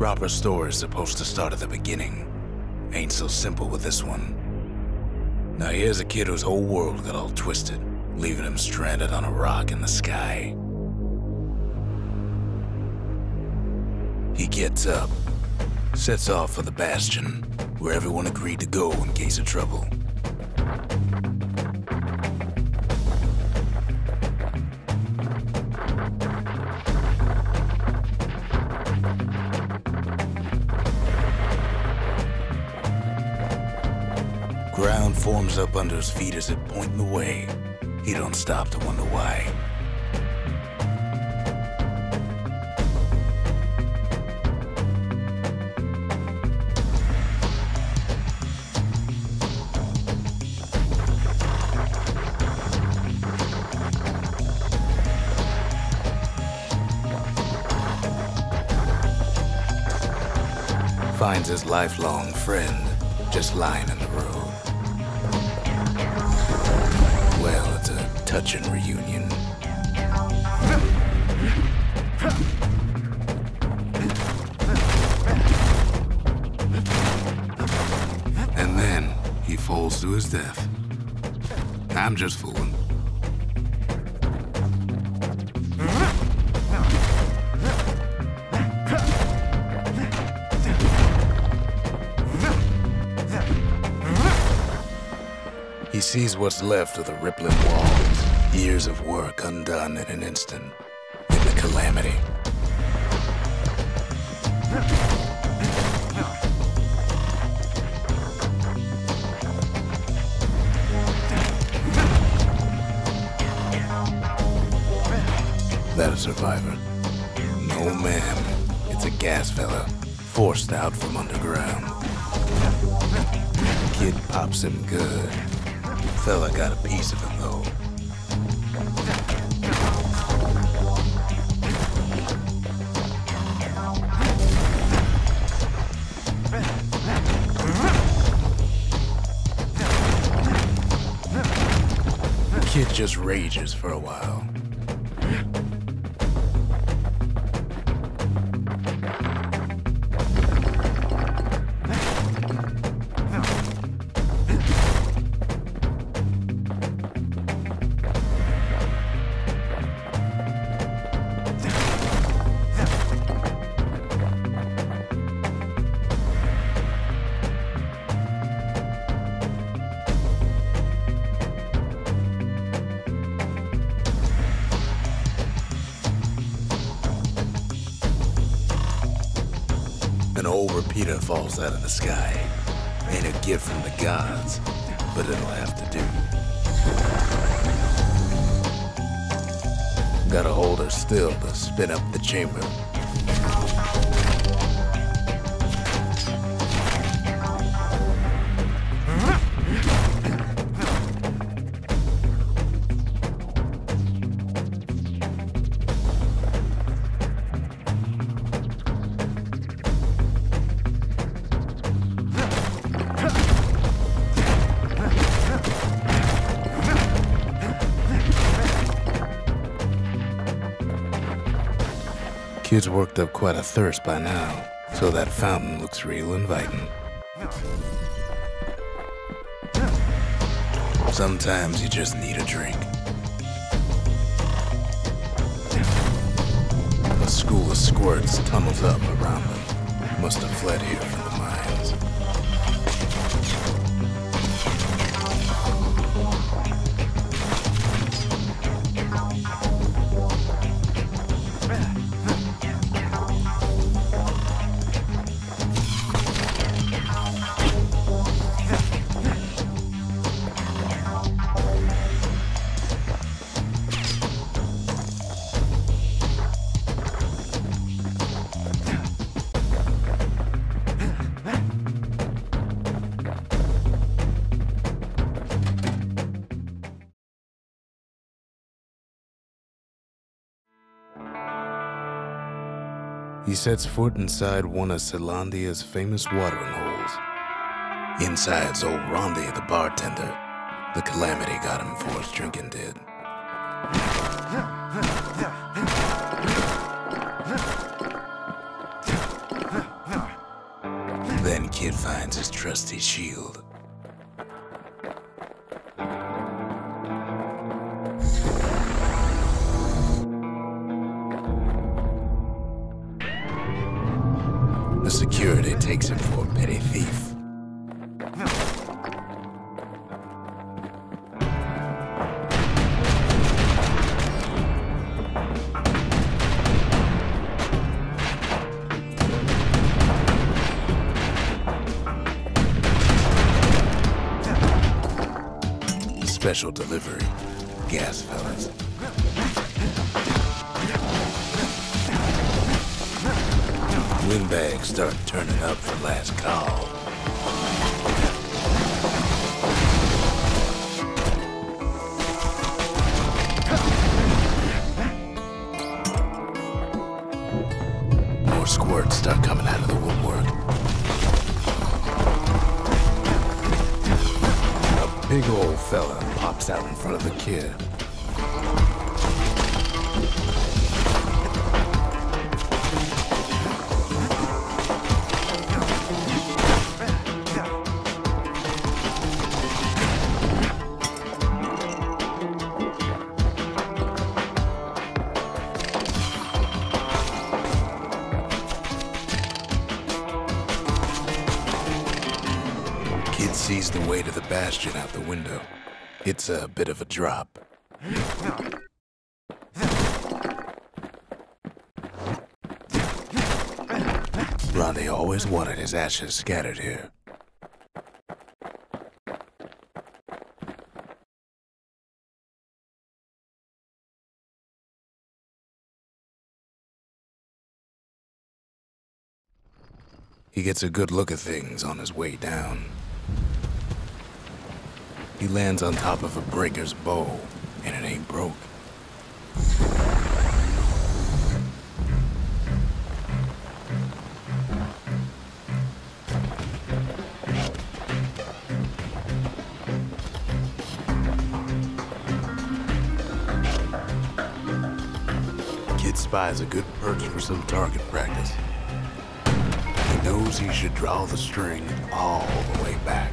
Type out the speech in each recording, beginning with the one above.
Proper story's supposed to start at the beginning. Ain't so simple with this one. Now here's a kid whose whole world got all twisted, leaving him stranded on a rock in the sky. He gets up, sets off for the Bastion, where everyone agreed to go in case of trouble. Ground forms up under his feet as it pointing the way. He don't stop to wonder why. Finds his lifelong friend just lying in the road. Well, it's a touching reunion. And then he falls to his death. I'm just fooling. He sees what's left of the rippling walls, years of work undone in an instant, in the calamity. That a survivor? No, ma'am. It's a gas fella, forced out from underground. Kid pops him good. Fella got a piece of him, though. Kid just rages for a while. An old repeater falls out of the sky. Ain't a gift from the gods, but it'll have to do. Gotta hold her still to spin up the chamber. Kid's worked up quite a thirst by now, so that fountain looks real inviting. Sometimes you just need a drink. A school of squirts tunnels up around them. Must have fled here from the mines. He sets foot inside one of Caelondia's famous watering holes. Inside's old Rondi, the bartender. The calamity got him before his drinking did. Kid finds his trusty shield. The security takes him for a petty thief. Special delivery. Gas, fellas. Windbags start turning up for last call. More squirts start coming out of the woodwork. A big old fella pops out in front of the kid. Kid sees the way to the bastion out the window. It's a bit of a drop. Ronde always wanted his ashes scattered here. He gets a good look at things on his way down. He lands on top of a breaker's bow, and it ain't broke. Kid spies a good perch for some target practice. He knows he should draw the string all the way back.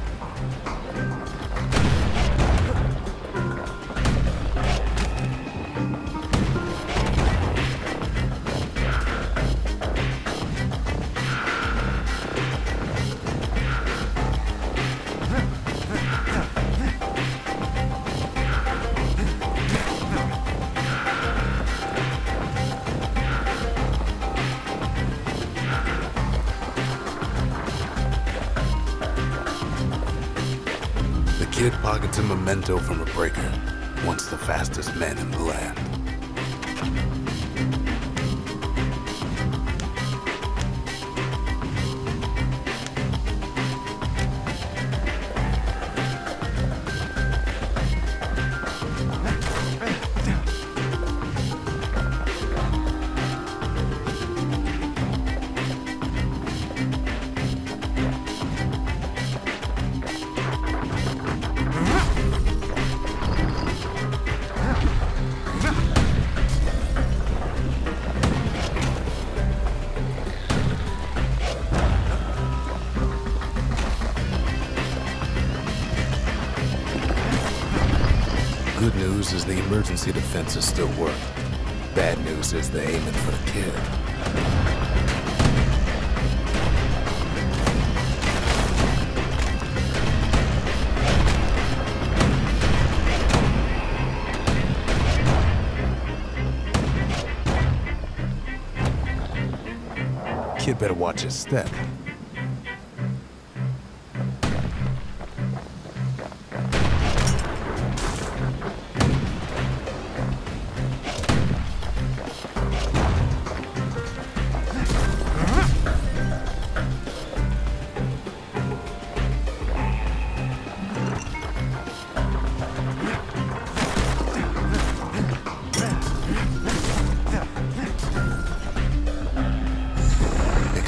Kid pockets a memento from a breaker, once the fastest men in the land. Good news is the emergency defenses still work. Bad news is they're aiming for the kid. Kid better watch his step.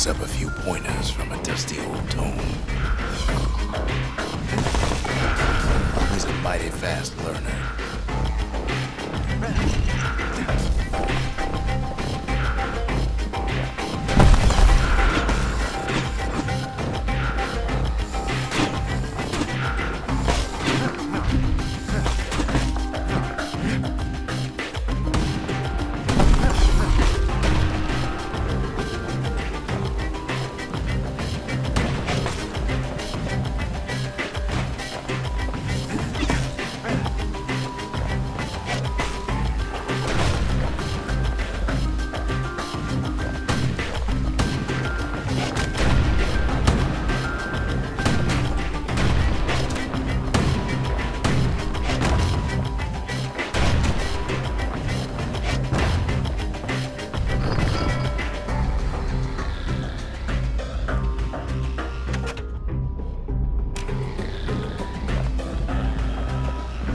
Up a few pointers from a dusty old tome. He's a mighty fast learner.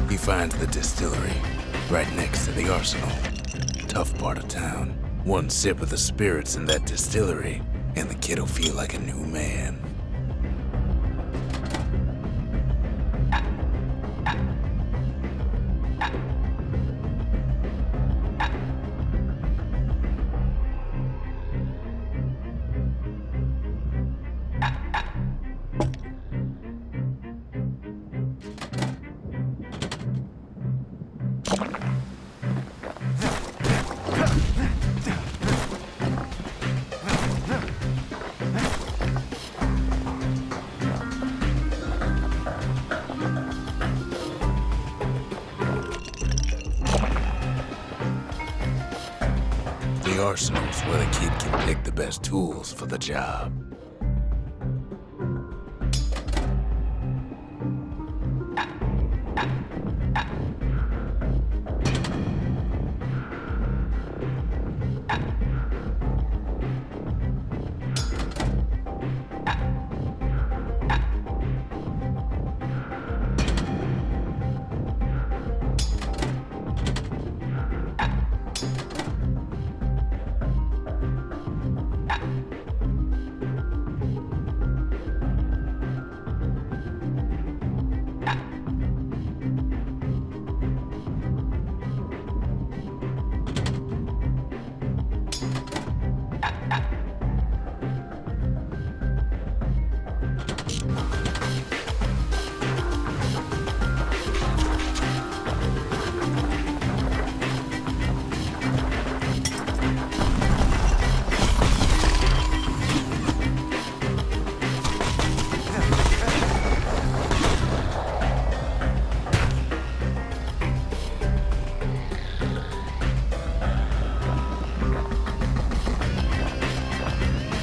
He finds the distillery, right next to the arsenal. Tough part of town. One sip of the spirits in that distillery, and the kid'll feel like a new man. The arsenal's where the kid can pick the best tools for the job.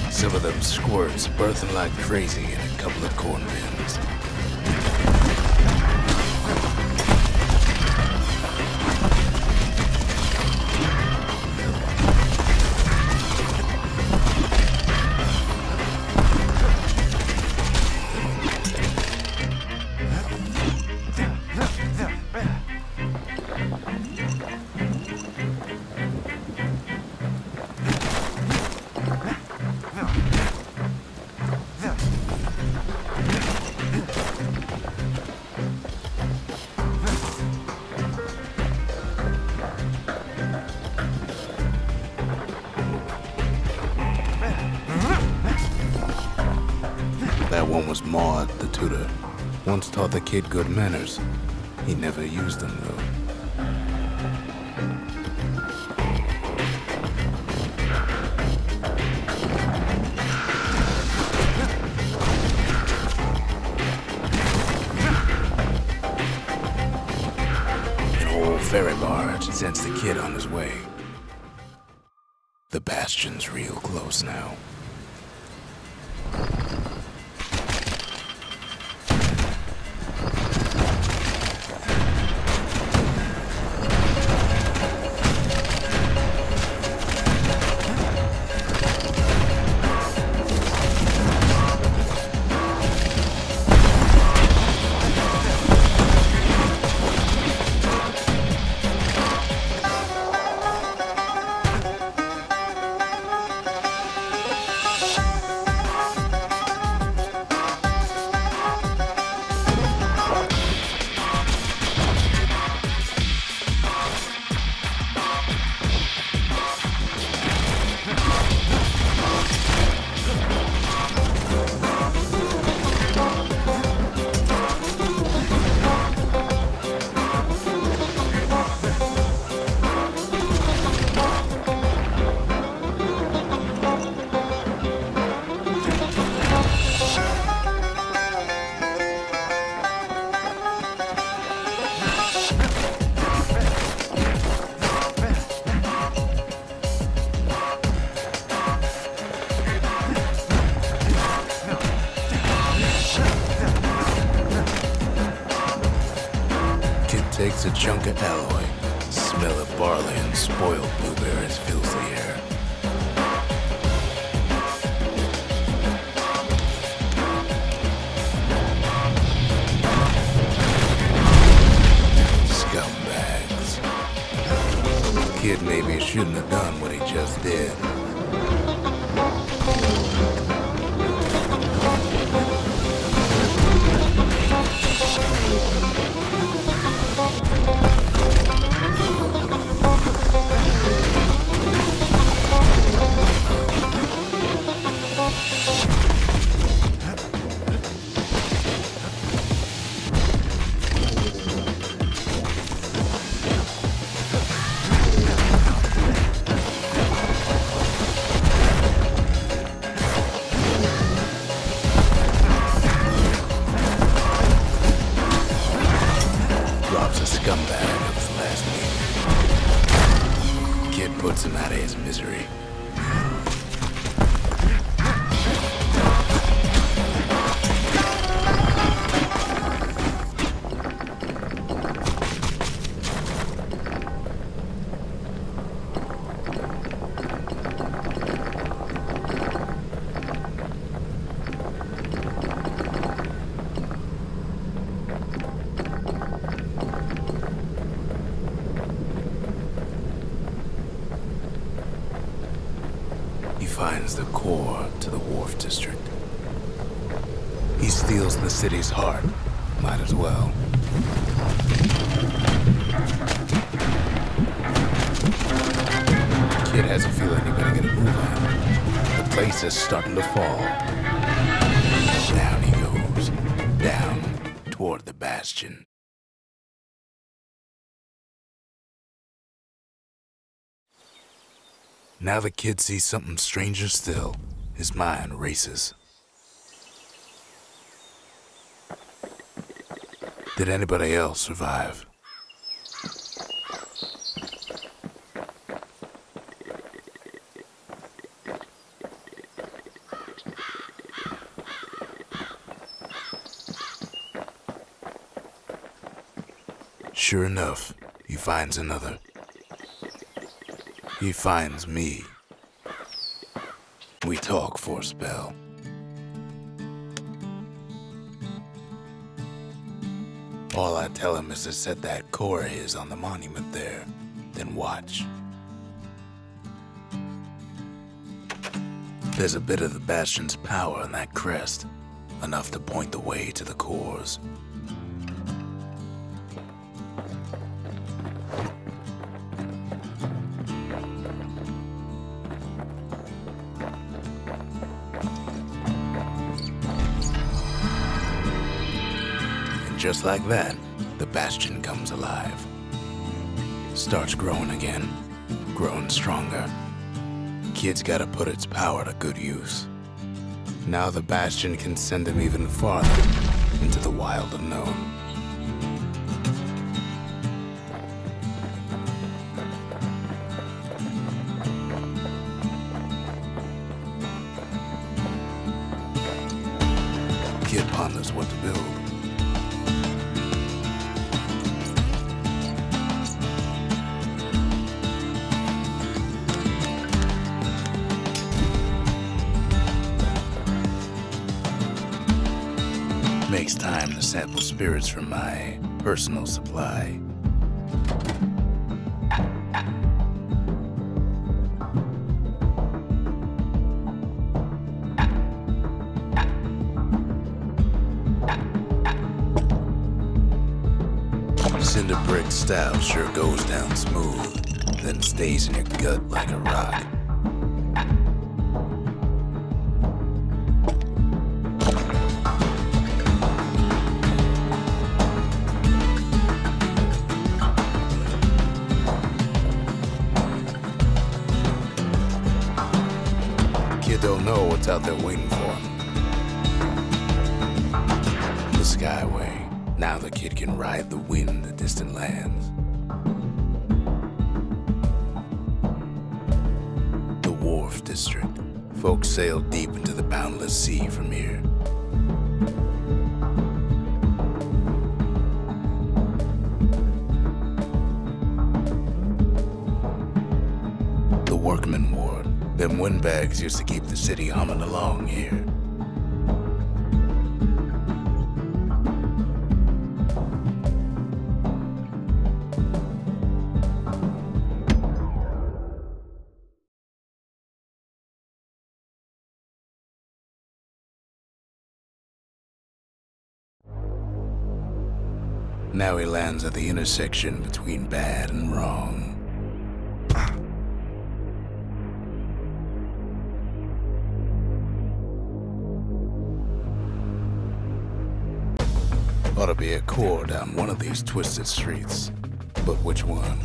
Some of them squirts birthing like crazy in a couple of corn bins. That one was Maud, the tutor. Once taught the kid good manners. He never used them, though. An old ferry barge sends the kid on his way. The bastion's real close now. Takes a chunk of alloy. Smell of barley and spoiled blueberries fills the air. Kid maybe shouldn't have done what he just did. Rob's a scumbag of his last meal. Kid puts him out of his misery. He finds the core to the Wharf District. He steals the city's heart. Might as well. Kid has a feeling he better get a move on. The place is starting to fall. Down he goes. Down toward the Bastion. Now the kid sees something stranger still. His mind races. Did anybody else survive? Sure enough, he finds another. He finds me. We talk for a spell. All I tell him is to set that core of his on the monument there, then watch. There's a bit of the Bastion's power in that crest, enough to point the way to the cores. Just like that, the Bastion comes alive. Starts growing again, growing stronger. Kid's gotta put its power to good use. Now the Bastion can send him even farther into the wild unknown. Kid ponders what to build. Makes time to sample spirits from my personal supply. Cinder brick style sure goes down smooth, then stays in your gut like a rock. Kid don't know what's out there waiting for him. The Skyway. Now the kid can ride the wind to distant lands. The Wharf District. Folks sail deep into the boundless sea from here. The Workman Ward. Them windbags used to keep the city humming along here. Now he lands at the intersection between bad and wrong. Ought to be a core down one of these twisted streets. But which one?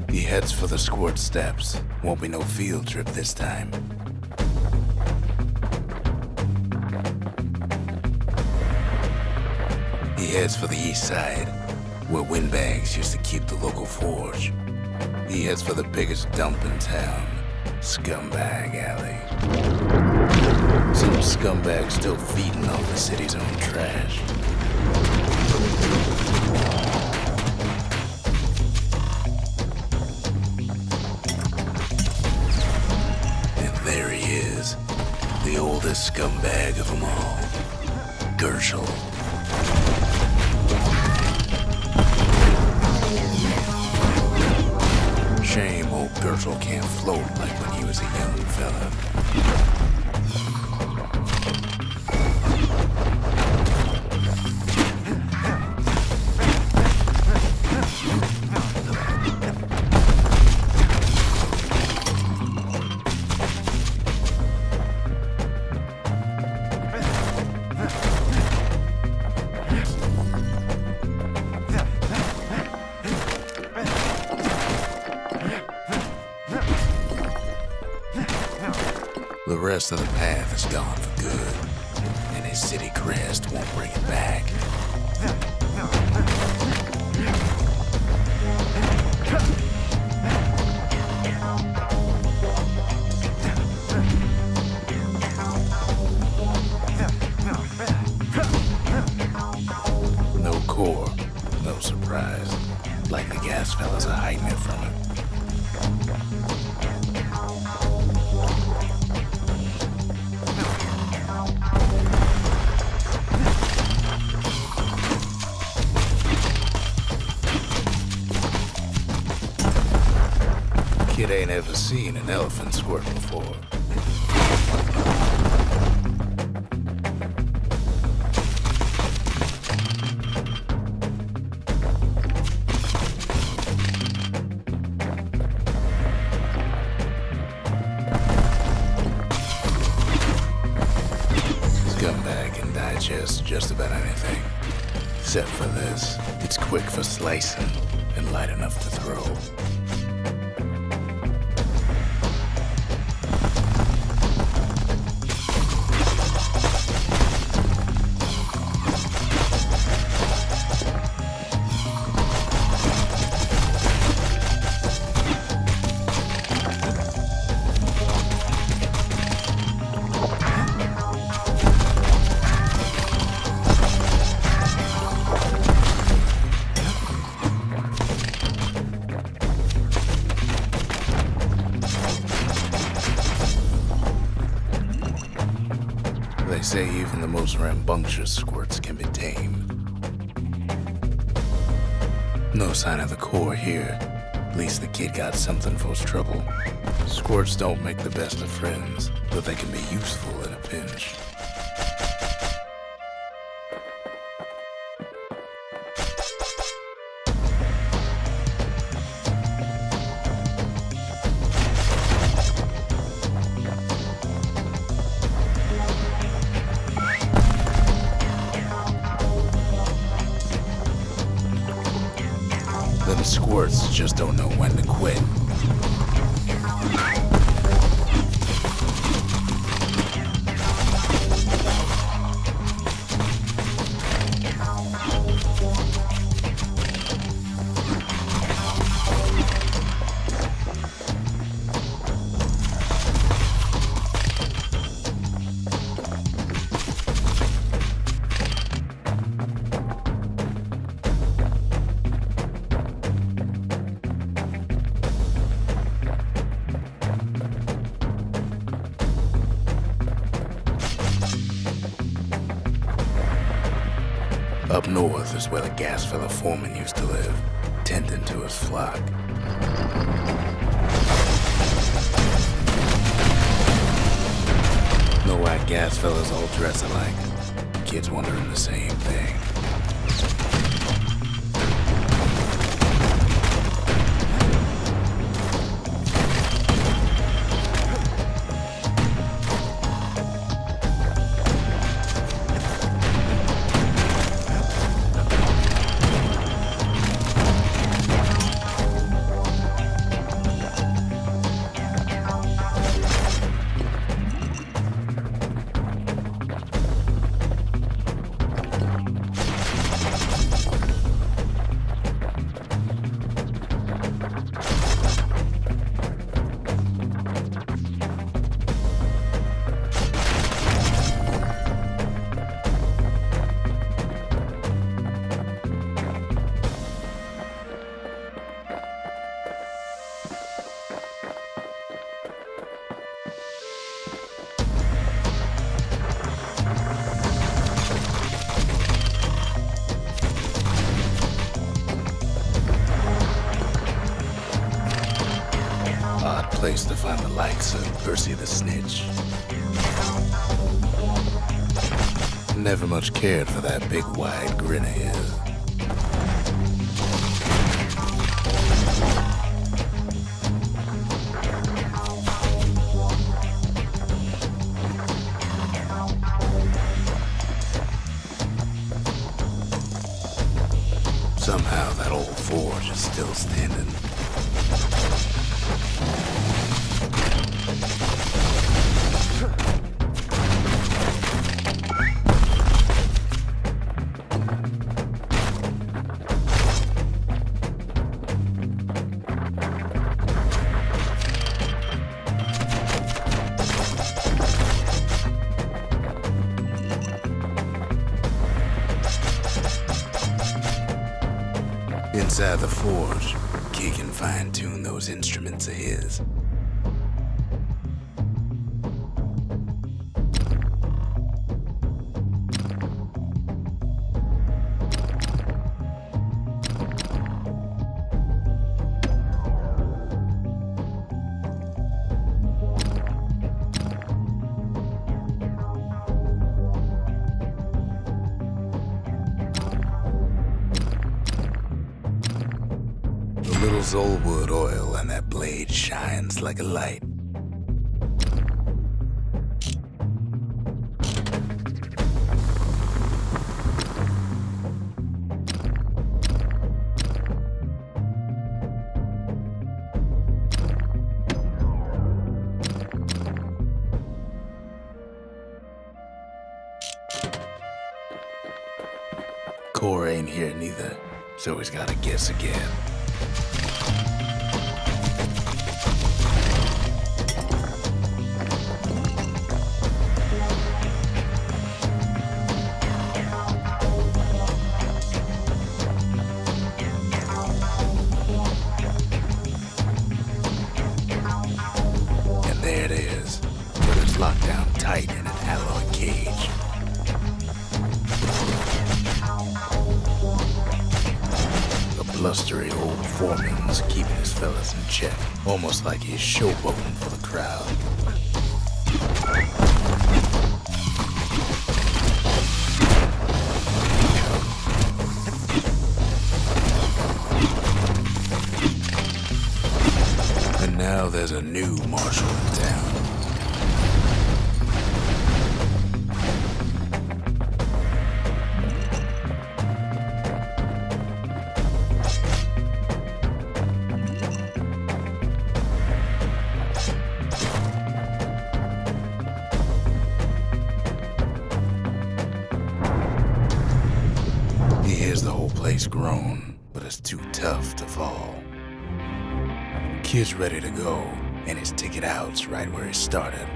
He heads for the Squirt Steps. Won't be no field trip this time. He heads for the east side, where Windbags used to keep the local forge. He heads for the biggest dump in town, Scumbag Alley. Some scumbag still feeding off the city's own trash. And there he is, the oldest scumbag of them all, Gershel. Shame old Gershel can't float like when he was a young fella. The rest of the path is gone for good, and his city crest won't bring it back. No core, no surprise. Like the gas fellas are hiding it from him. Kid ain't ever seen an elephant squirt before. Scumbag can digest just about anything. Except for this. It's quick for slicing and light enough to throw. They say even the most rambunctious squirts can be tamed. No sign of the core here. At least the kid got something for his trouble. Squirts don't make the best of friends, but they can be useful in a pinch. Them squirts just don't know when to quit. Up north is where the gas fella foreman used to live, tending to his flock. Know why gas fellas all dress alike? kid's wondering the same thing. Place to find the likes of Percy the Snitch. Never much cared for that big wide grin of his. Somehow that old forge is still standing. Inside the forge, Key can fine-tune those instruments of his. A little Zolwood oil and that blade shines like a light. Core ain't here neither, so he's gotta guess again. There it is, but it's locked down tight in an alloy cage. The blustery old foreman's keeping his fellas in check, almost like he's showboating for the crowd. And now there's a new marshal in town. He hears the whole place groan, but it's too tough to fall. Kid's ready to go, and his ticket out's right where he started.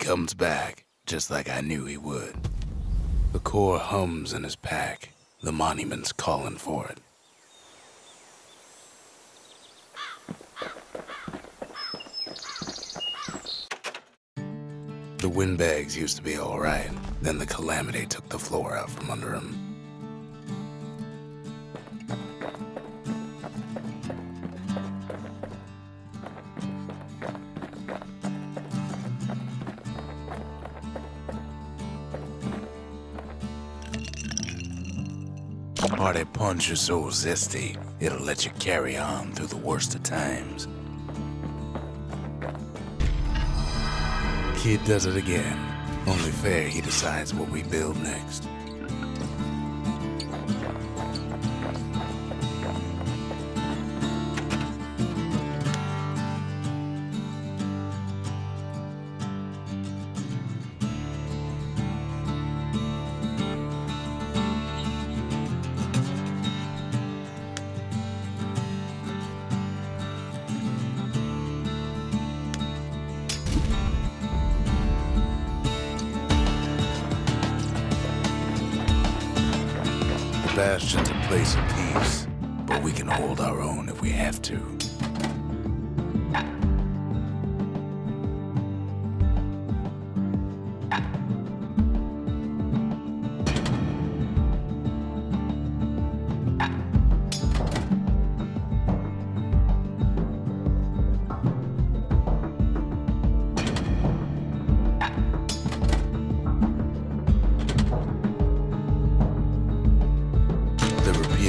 comes back, just like I knew he would. The core hums in his pack. The monument's calling for it. The windbags used to be all right. Then the calamity took the floor out from under him. Party punch is so zesty, it'll let you carry on through the worst of times. Kid does it again. Only fair he decides what we build next. Bastion's a place of peace, but we can hold our own if we have to.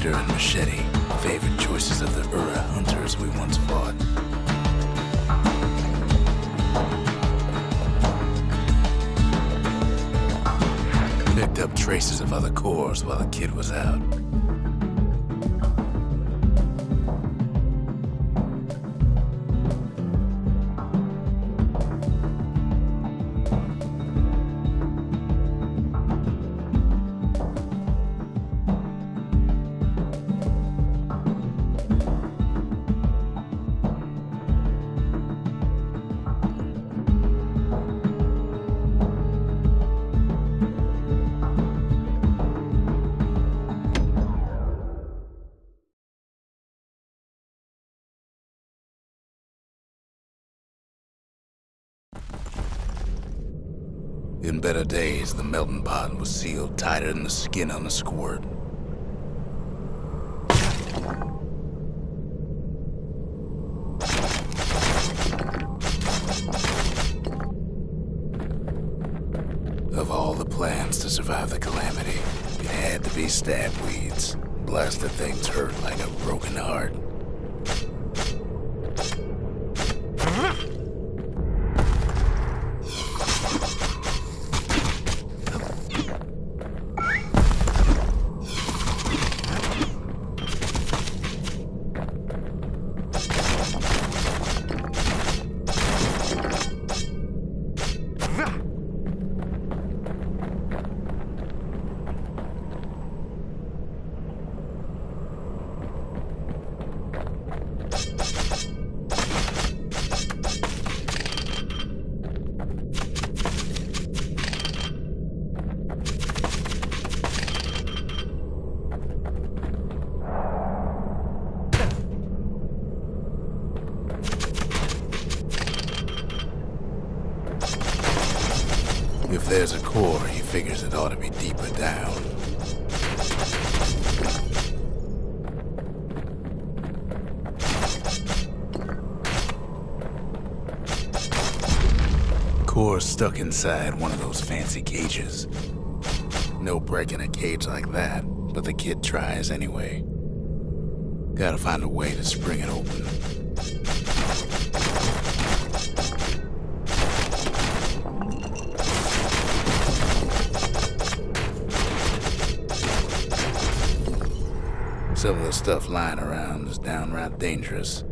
And machete, favorite choices of the Ura hunters we once fought. Picked up traces of other cores while the kid was out. In better days, the melting pot was sealed tighter than the skin on a squirt. Of all the plans to survive the calamity, it had to be stab weeds. Blasted things hurt like a broken heart. If there's a core, he figures it ought to be deeper down. Core's stuck inside one of those fancy cages. No breaking a cage like that, but the kid tries anyway. Gotta find a way to spring it open. Some of the stuff lying around is downright dangerous.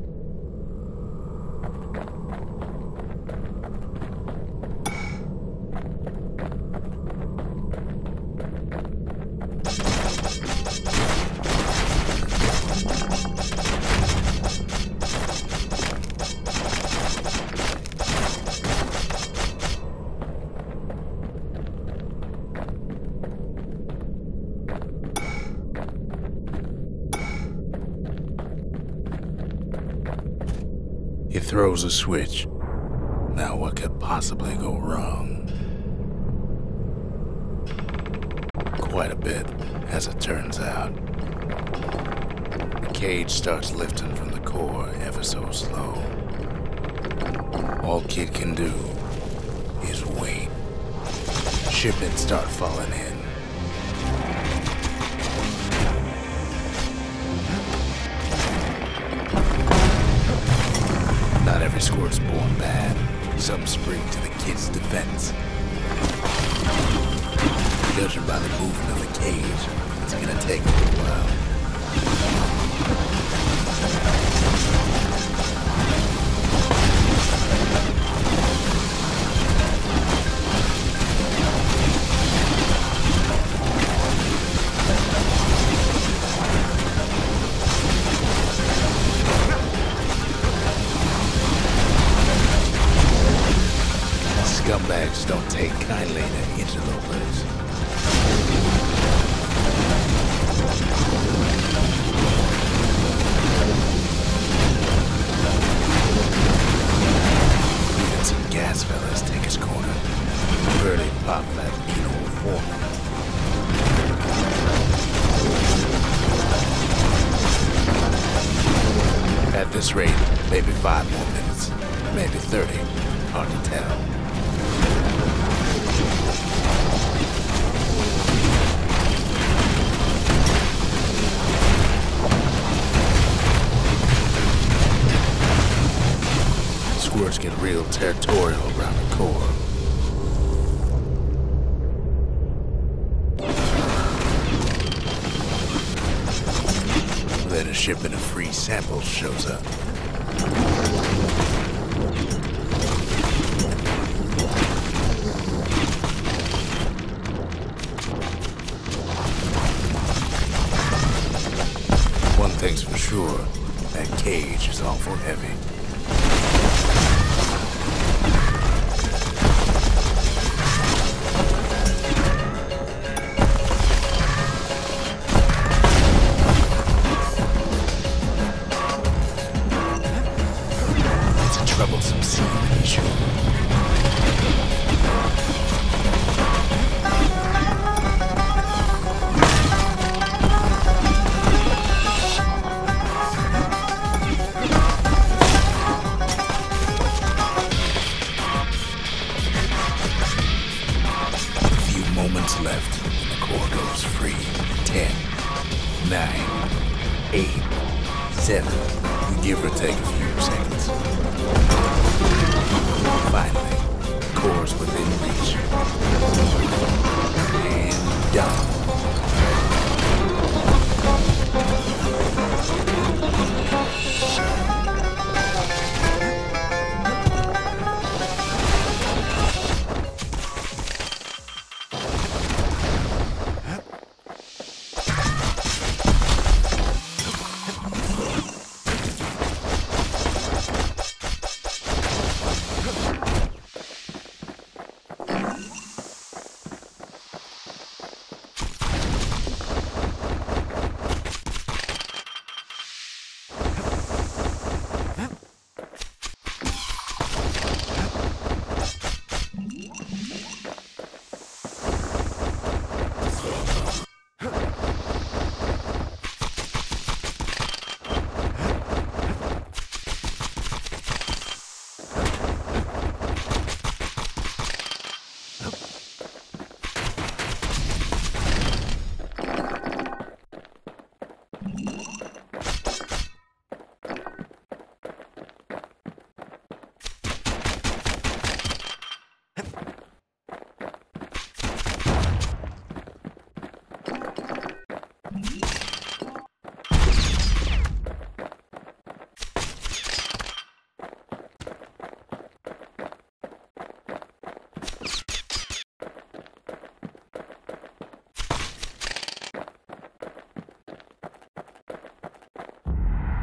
He throws a switch. Now what could possibly go wrong? Quite a bit, as it turns out. The cage starts lifting from the core ever so slow. All Kid can do is wait. Shipments start falling in. Not every squirt's born bad. Some spring to the kid's defense. Judging by the movement of the cage, it's gonna take a little while. Scumbags don't take kindly to interlopers. Even some gas fellas take his corner. Barely pop that penal foreman. At this rate, maybe 5 more minutes, maybe 30. Hard to tell. Squirts get real territorial around the core. Then a shipment of free samples shows up. One thing's for sure, that cage is awful heavy. Troublesome scene, sure. A few moments left, and the core goes free. 10, 9, 8, 7. Give or take a few seconds. Finally, the core's within reach. And done.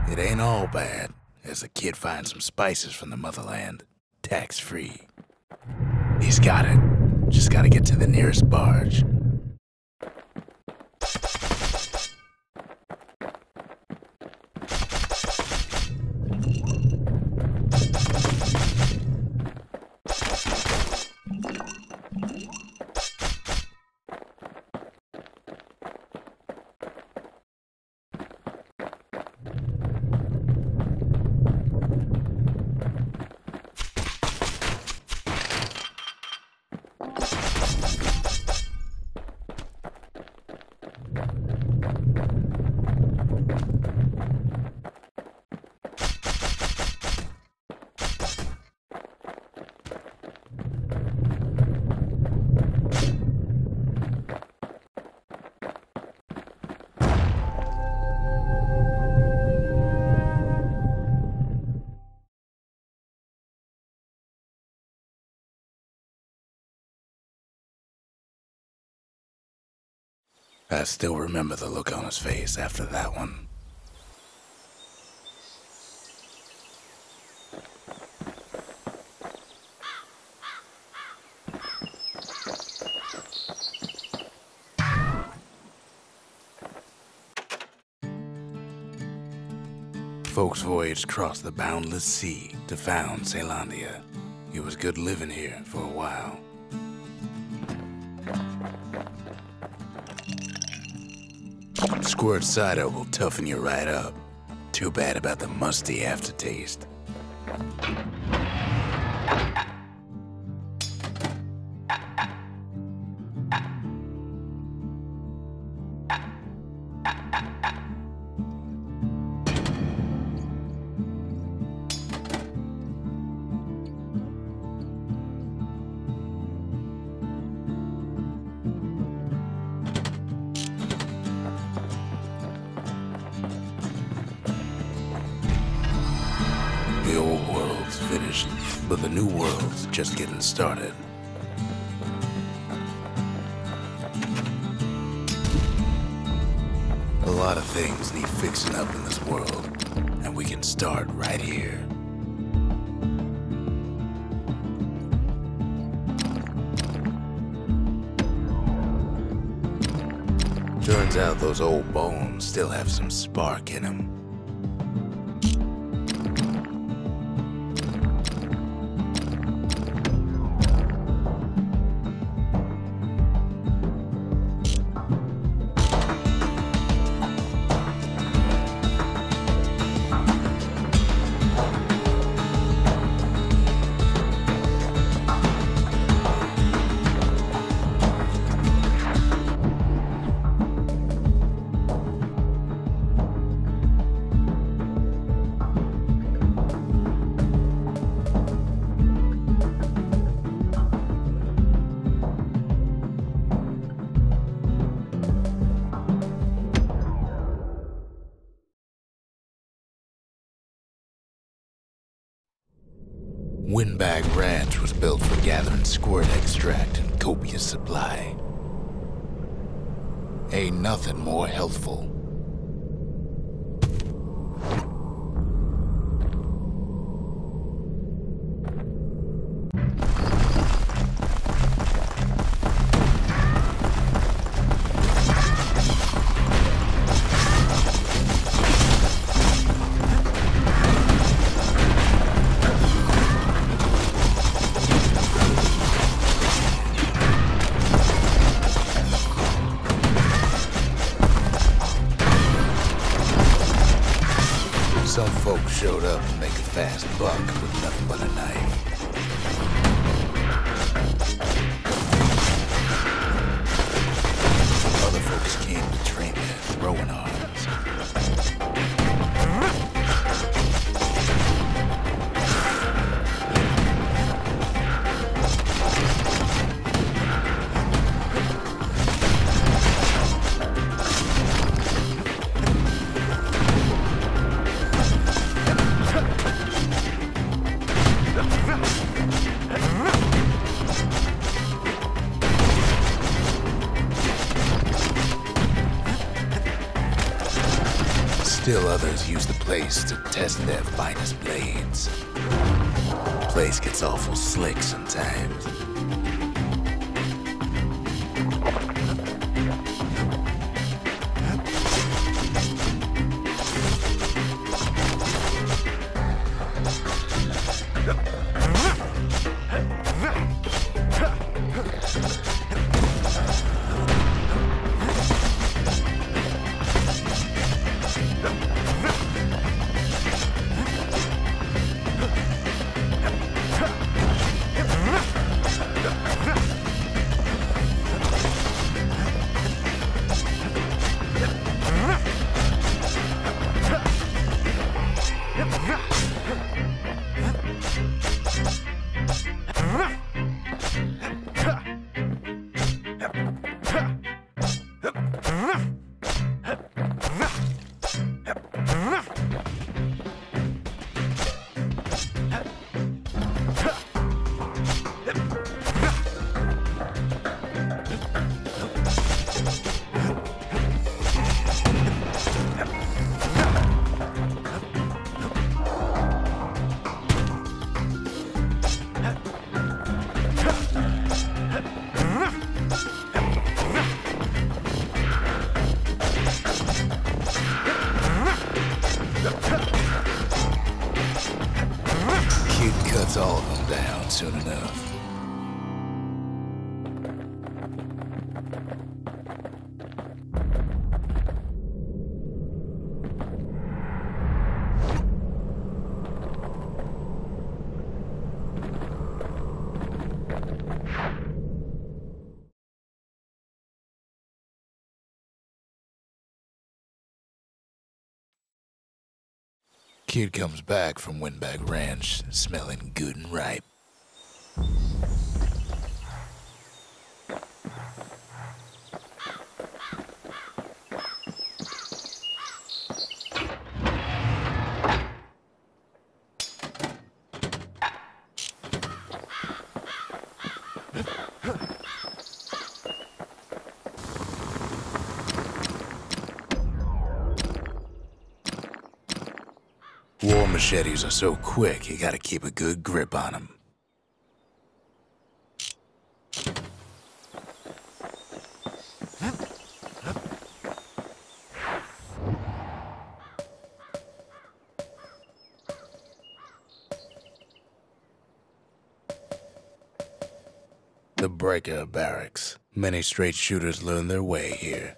It ain't all bad, as the kid finds some spices from the motherland, tax-free. He's got it. Just gotta get to the nearest barge. I still remember the look on his face after that one. Folks voyaged across the boundless sea to found Caelondia. It was good living here for a while. Squirt cider will toughen you right up. Too bad about the musty aftertaste. The old world's finished, but the new world's just getting started. A lot of things need fixing up in this world, and we can start right here. Turns out those old bones still have some spark in them. Windbag Ranch was built for gathering squirt extract in copious supply. Ain't nothing more healthful. Some folks showed up to make a fast buck with nothing but a knife. Other folks came to train their throwing arms. Still others use the place to test their finest blades. The place gets awful slick sometimes. Kid comes back from Windbag Ranch, smelling good and ripe. War machetes are so quick, you gotta keep a good grip on them. The Breaker Barracks. Many straight shooters learn their way here.